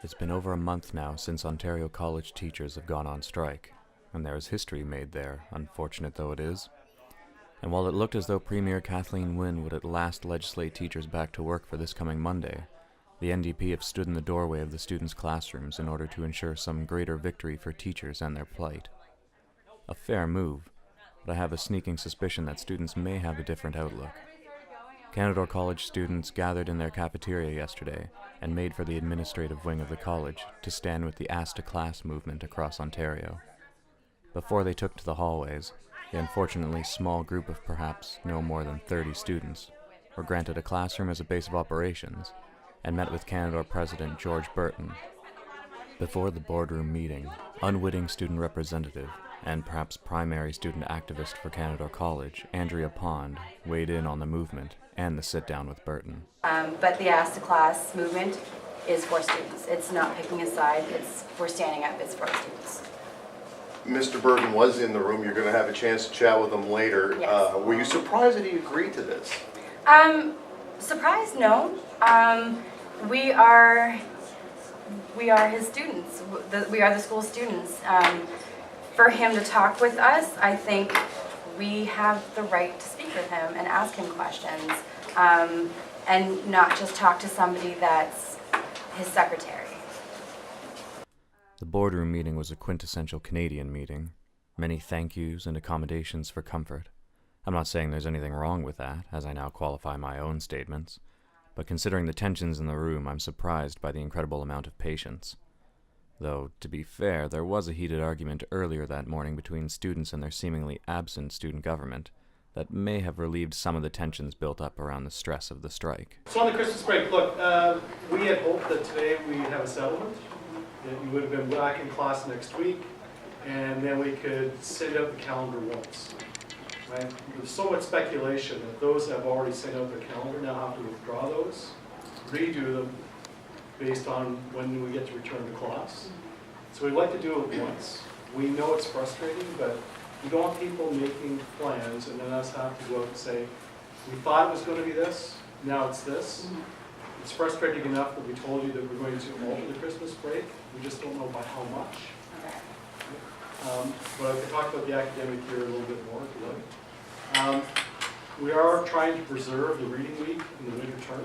It's been over a month now since Ontario college teachers have gone on strike, and there is history made there, unfortunate though it is. And while it looked as though Premier Kathleen Wynne would at last legislate teachers back to work for this coming Monday, the NDP have stood in the doorway of the students' classrooms in order to ensure some greater victory for teachers and their plight. A fair move, but I have a sneaking suspicion that students may have a different outlook. Canadore College students gathered in their cafeteria yesterday and made for the administrative wing of the college to stand with the Ask to Class movement across Ontario. Before they took to the hallways, the unfortunately small group of perhaps no more than 30 students were granted a classroom as a base of operations and met with Canadore President George Burton. Before the boardroom meeting, unwitting student representative and perhaps primary student activist for Canadore College, Andria Pond, weighed in on the movement and the sit-down with Burton. But the Ask to Class movement is for students. It's not picking a side, we're standing up, it's for students. Mr. Burton was in the room. You're going to have a chance to chat with him later. Yes. Were you surprised that he agreed to this? Surprised? No. We are his students. We are the school students. For him to talk with us, I think we have the right to speak with him and ask him questions, and not just talk to somebody that's his secretary. The boardroom meeting was a quintessential Canadian meeting. Many thank yous and accommodations for comfort. I'm not saying there's anything wrong with that, as I now qualify my own statements, but considering the tensions in the room, I'm surprised by the incredible amount of patience. Though, to be fair, there was a heated argument earlier that morning between students and their seemingly absent student government that may have relieved some of the tensions built up around the stress of the strike. So on the Christmas break, look, we had hoped that today we'd have a settlement, that you would have been back in class next week, and then we could send out the calendar once. Right? There's so much speculation that those that have already sent out their calendar now have to withdraw those, redo them based on when we get to return to class. So we'd like to do it once. We know it's frustrating, but we don't want people making plans and then us have to go out and say, we thought it was going to be this, now it's this. It's frustrating enough that we told you that we're going to alter the Christmas break. We just don't know by how much. But I can talk about the academic year a little bit more if you like. We are trying to preserve the reading week in the winter term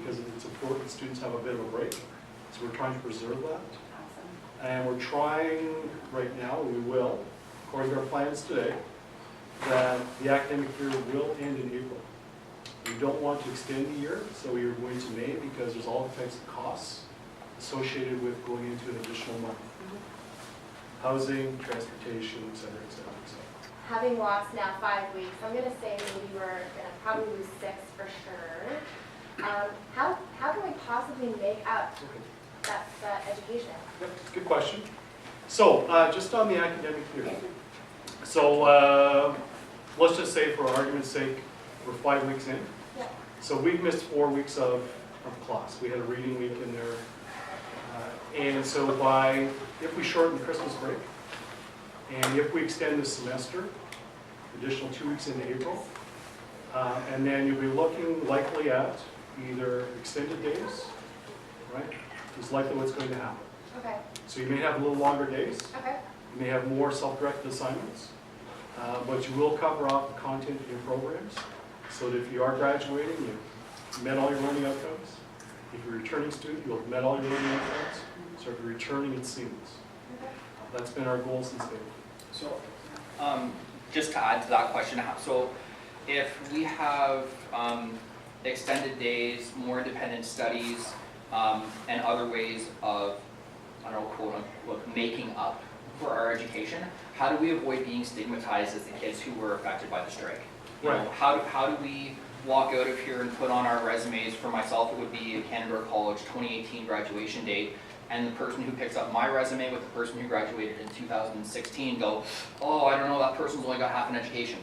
because it's important that students have a bit of a break. So we're trying to preserve that. And we're trying right now, we will, according to our plans today, that the academic year will end in April. We don't want to extend the year, so we are going to May because there's all types of costs associated with going into an additional month. Housing, transportation, et cetera, et cetera, et cetera. Having lost now 5 weeks, I'm going to say maybe we're going to probably lose 6 for sure. How can we possibly make up that education? Yep, good question. So just on the academic year. So let's just say for argument's sake, we're 5 weeks in. Yeah. So we've missed 4 weeks of class. We had a reading week in there. And so if we shorten the Christmas break, and if we extend the semester, additional 2 weeks into April, and then you'll be looking likely at either extended days, right? Is likely what's going to happen. Okay. So you may have a little longer days. Okay. You may have more self-directed assignments, but you will cover off the content of your programs, so that if you are graduating, you've met all your learning outcomes. If you're a returning student, you'll have met all your learning outcomes. So if you're returning, it's seamless. Okay. That's been our goal since day. So, just to add to that question, so if we have extended days, more independent studies, and other ways of, I don't know, quote unquote, making up for our education, how do we avoid being stigmatized as the kids who were affected by the strike? You know, how do we walk out of here and put on our resumes? For myself, it would be a Canadore College 2018 graduation date, and the person who picks up my resume with the person who graduated in 2016 go, oh, I don't know, that person's only got half an education.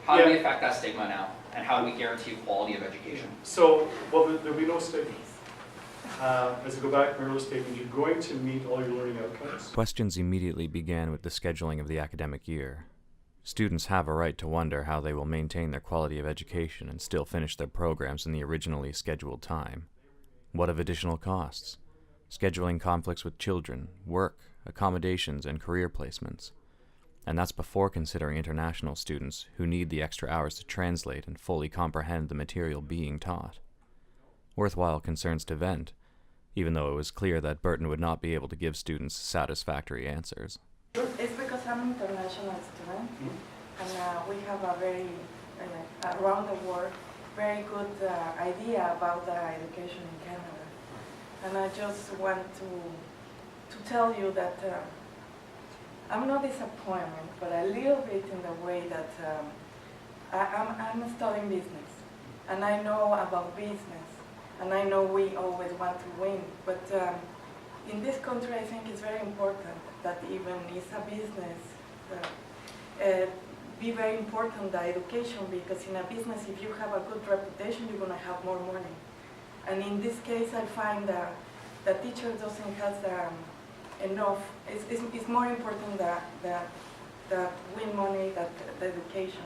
How do we affect that stigma now? And how do we guarantee quality of education? So, well, there'll be no stigma. As I go back to my earlier statement, you're going to meet all your learning outcomes. Questions immediately began with the scheduling of the academic year. Students have a right to wonder how they will maintain their quality of education and still finish their programs in the originally scheduled time. What of additional costs? scheduling conflicts with children, work, accommodations, and career placements. And that's before considering international students who need the extra hours to translate and fully comprehend the material being taught. Worthwhile concerns to vent, even though it was clear that Burton would not be able to give students satisfactory answers. It's because I'm an international student, and we have a very, around the world, very good idea about the education in Canada. And I just want to tell you that I'm not disappointed, but a little bit in the way that I'm studying business, and I know about business, and I know we always want to win, but in this country I think it's very important that even it's a business, be very important the education, because in a business if you have a good reputation you're going to have more money. And in this case I find that the teacher doesn't have enough. It's more important that win money than the education.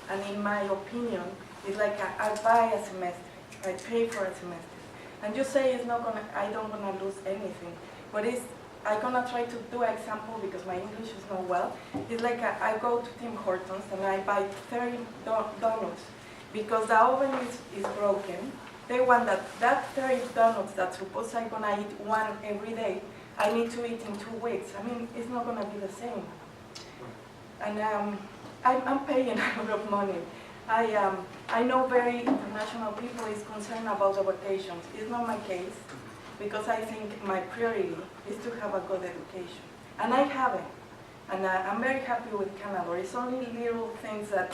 And in my opinion, it's like I buy a semester, I pay for a semester, and you say it's not gonna, I don't gonna lose anything, but I'm gonna try to do an example because my English is not well. It's like I go to Tim Hortons and I buy 30 donuts because the oven is broken. They want that 30 donuts that suppose I'm gonna eat one every day, I need to eat in 2 weeks. I mean, it's not gonna be the same. And I'm paying a lot of money. I know very international people is concerned about the vacations. It's not my case, because I think my priority is to have a good education. And I have it. And I'm very happy with Canadore. It's only little things that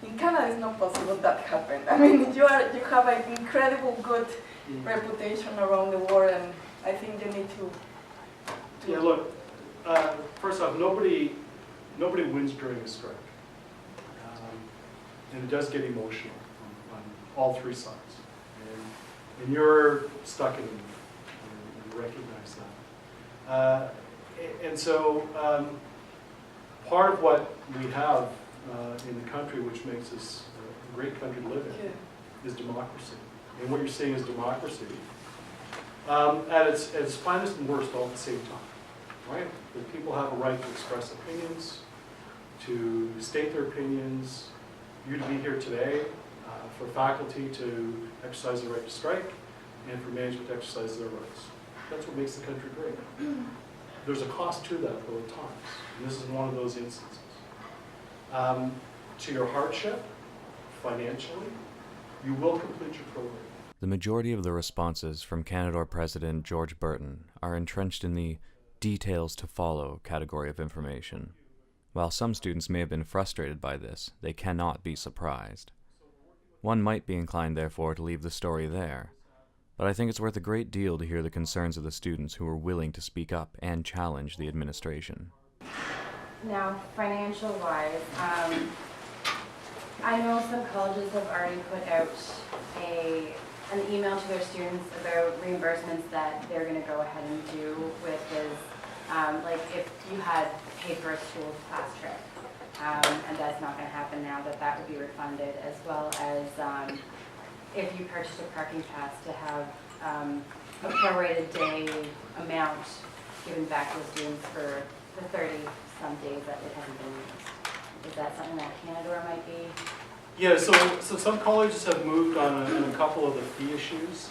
in Canada it's not possible that happen. I mean, you have an incredible good reputation around the world, and I think you need to Yeah, look, first off, nobody wins during a strike. And it does get emotional on all three sides. And you're stuck in it, and you recognize that. And so part of what we have in the country, which makes us a great country to live in, is democracy. And what you're seeing is democracy at its finest and worst all at the same time, right? That people have a right to express opinions, to state their opinions, you to be here today, for faculty to exercise the right to strike, and for management to exercise their rights. That's what makes the country great. There's a cost to that, though, at times, and this is one of those instances. To your hardship, financially, you will complete your program. The majority of the responses from Canadore President George Burton are entrenched in the details to follow category of information. While some students may have been frustrated by this, they cannot be surprised. One might be inclined, therefore, to leave the story there, but I think it's worth a great deal to hear the concerns of the students who are willing to speak up and challenge the administration. Now, financial-wise, I know some colleges have already put out an email to their students about reimbursements that they're going to go ahead and do with this. Like if you had paid for a school class trip, and that's not going to happen now, that would be refunded, as well as if you purchased a parking pass to have a prorated day amount given back to the students for the 30-some days that it hasn't been used. Is that something that Canadore might be? Yeah, so some colleges have moved on a couple of the fee issues,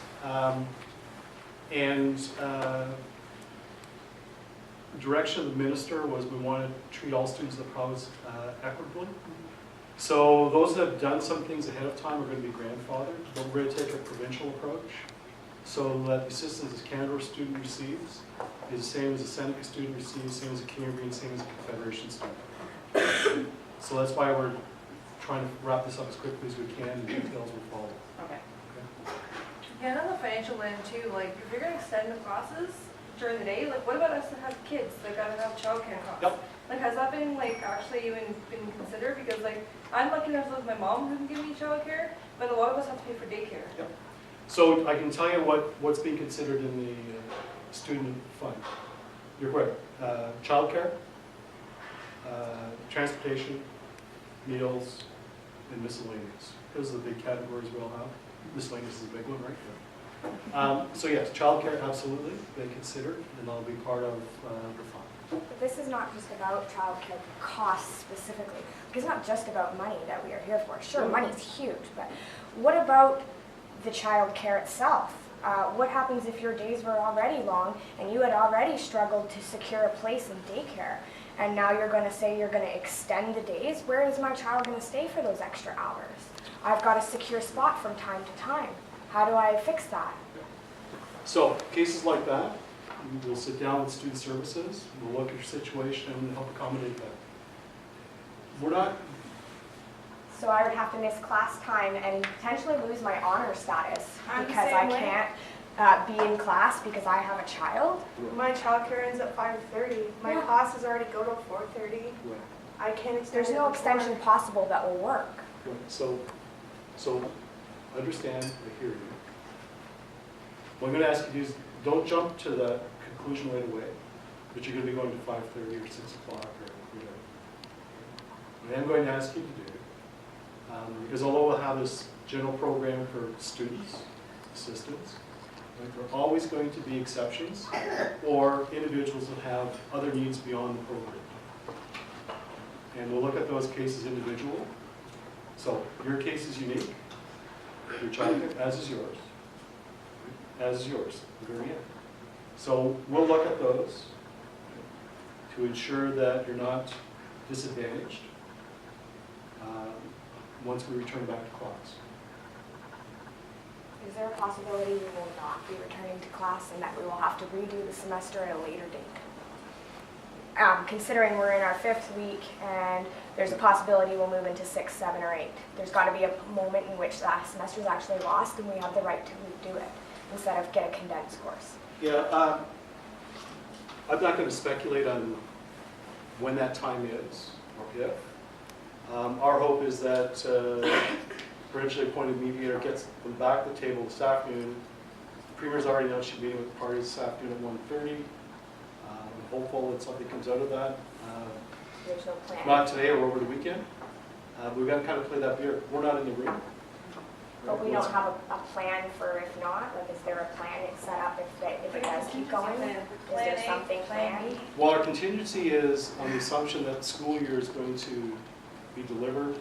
and the direction of the minister was we want to treat all students of the province equitably. So those that have done some things ahead of time are going to be grandfathered, but we're going to take a provincial approach so that the assistance a Canadore student receives is the same as a Seneca student receives, same as a Canadian, same as a Confederation student. So that's why we're trying to wrap this up as quickly as we can, and details will follow. Okay. Yeah, and on the financial end too, like if you're going to extend the classes during the day, like what about us that have kids that gotta have childcare costs? Yep. Like has that been like actually even been considered? Because like I'm lucky enough to live with my mom who can give me childcare, but a lot of us have to pay for daycare. Yep. So I can tell you what's being considered in the student fund. You're correct. Childcare, transportation, meals, and miscellaneous. Those are the big categories we all have. Miscellaneous is a big one, right? So yes, childcare, absolutely, they considered, and that'll be part of the fund. But this is not just about childcare costs specifically. It's not just about money that we are here for. Sure, money's huge, but what about the childcare itself? What happens if your days were already long and you had already struggled to secure a place in daycare, and now you're going to say you're going to extend the days? Where is my child going to stay for those extra hours? I've got a secure spot from time to time. How do I fix that? So cases like that, we'll sit down with student services, we'll look at your situation and help accommodate that. We're not, So I would have to miss class time and potentially lose my honor status I'm the because same I way. can't be in class because I have a child. My childcare ends at 5:30. My Yeah. classes already go till 4:30. I can't extend There's it no before. extension possible that will work. so understand, I hear you. What I'm going to ask you to do is don't jump to that conclusion right away, that you're going to be going to 5:30 or 6 o'clock or whatever. What I'm going to ask you to do, because although we'll have this general program for students, assistants, right, there are always going to be exceptions or individuals that have other needs beyond the program. And we'll look at those cases individually. So your case is unique, your child, as is yours. As is yours, the very end. So we'll look at those to ensure that you're not disadvantaged once we return back to class. Is there a possibility we will not be returning to class and that we will have to redo the semester at a later date? Considering we're in our 5th week and there's a possibility we'll move into 6, 7, or 8. There's got to be a moment in which that semester is actually lost and we have the right to redo it instead of get a condensed course. Yeah, I'm not going to speculate on when that time is or if. Our hope is that provincially appointed mediator gets them back at the table this afternoon. The Premier's already announced she'll be meeting with the parties this afternoon at 1:30. I'm hopeful that something comes out of that. There's no plan. Not today or over the weekend. We've got to kind of play that beer. We're not in the room. But we don't have a plan for if not? Like, is there a plan it's set up if it does keep going? Is there something planned? Well, our contingency is on the assumption that the school year is going to be delivered.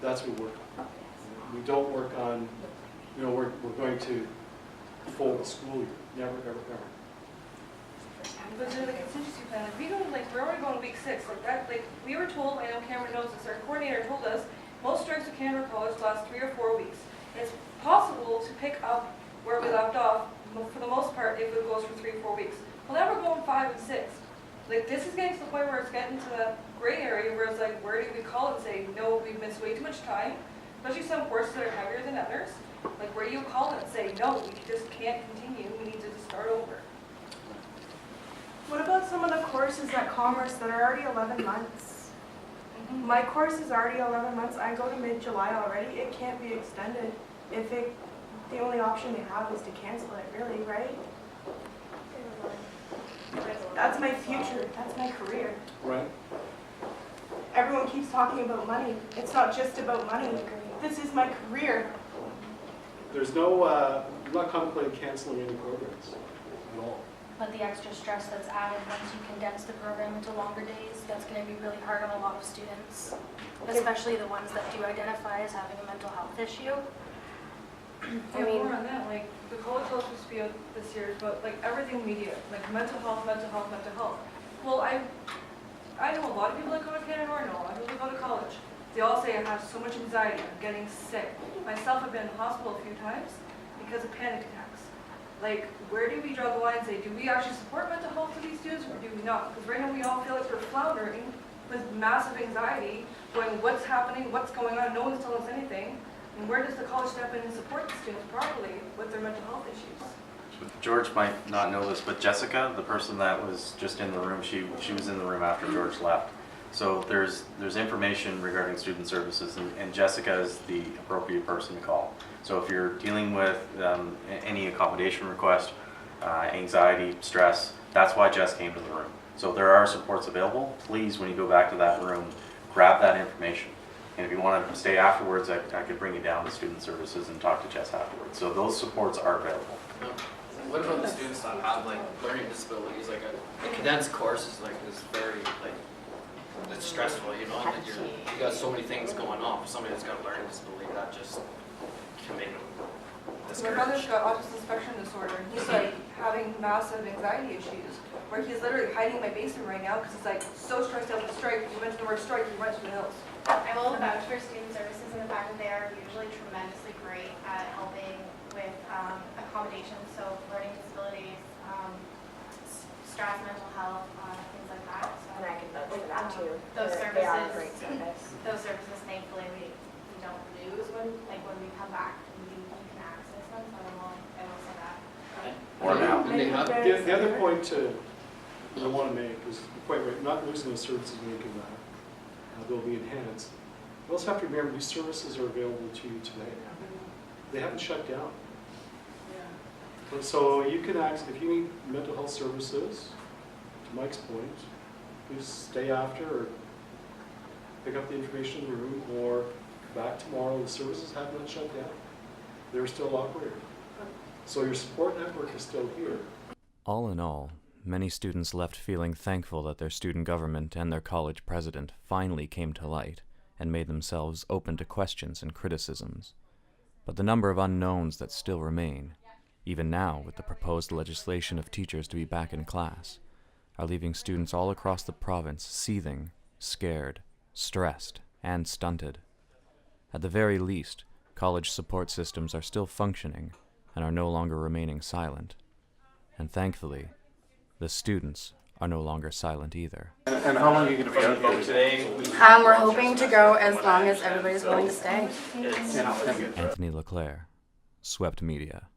That's what we work on. We don't work on, we're going to fold the school year. Never, ever, ever. But there's a contingency plan, like, we're already going to week 6, like that, like, we were told, I know Cameron knows this, our coordinator told us, most strikes at Canadore College last 3 or 4 weeks. It's possible to pick up where we left off, for the most part, if it goes for 3 or 4 weeks. Well, now we're going 5 and 6. Like, this is getting to the point where it's getting to that gray area where it's like, where do we call it and say, no, we've missed way too much time, especially some courses that are heavier than others. Like, where do you call it and say, no, we just can't continue, we need to just start over. What about some of the courses at Commerce that are already 11 months? My course is already 11 months. I go to mid-July already. It can't be extended. The only option they have is to cancel it, really, right? That's my future. That's my career. Right? Everyone keeps talking about money. It's not just about money. This is my career. There's no, I'm not contemplating canceling any programs at all. But the extra stress that's added once you condense the program into longer days, that's going to be really hard on a lot of students, especially the ones that do identify as having a mental health issue. I mean, more on that, like, the college health supposed to be out this year, but like everything media, like mental health, mental health, mental health. Well, I know a lot of people that go to Canadore, I know a lot of people that go to college. They all say I have so much anxiety, I'm getting sick. Myself, I've been in the hospital a few times because of panic attacks. Like, where do we draw the line and say, do we actually support mental health for these students or do we not? Because right now we all feel like we're floundering with massive anxiety, going, what's happening, what's going on, no one's telling us anything. And where does the college step in and support the students properly with their mental health issues? George might not know this, but Jessica, the person that was just in the room, she was in the room after George left. So there's information regarding student services, and Jessica is the appropriate person to call. So if you're dealing with any accommodation request, anxiety, stress, that's why Jess came to the room. So there are supports available. Please, when you go back to that room, grab that information. And if you want to stay afterwards, I could bring you down to student services and talk to Jess afterwards. So those supports are available. What about the students that have like learning disabilities? Like a condensed course is very it's stressful, you know, that you got so many things going on. For somebody that's got a learning disability, that just can make them My brother's discouraged. got autism spectrum disorder, and he's like having massive anxiety issues, where he's literally hiding in my basement right now because he's like so stressed out with strike. He went to the word strike, he went to the hills. I will vouch for student services in the fact that they are usually tremendously great at helping with accommodations, so learning disabilities, stress, mental health, things like that. So, And I can vouch for that too. Those They are a services- great service. those services, thankfully, we don't lose when we come back. You can access them, so I will say that. Or now. And they have, The other point I want to make is, you're quite right, not losing those services making that. They'll be enhanced. You also have to remember these services are available to you today. They haven't shut down. And so you can access, if you need mental health services, to Mike's point, please stay after or pick up the information in the room or come back tomorrow. The services have not shut down. They're still operating. So your support network is still here. All in all, many students left feeling thankful that their student government and their college president finally came to light and made themselves open to questions and criticisms. But the number of unknowns that still remain, even now with the proposed legislation of teachers to be back in class, are leaving students all across the province seething, scared, stressed, and stunted. At the very least, college support systems are still functioning and are no longer remaining silent. And thankfully, the students are no longer silent either. And how long are you going to be out here today? We're hoping to go as long as everybody's willing to stay. Anthony Leclerc, Swept Media.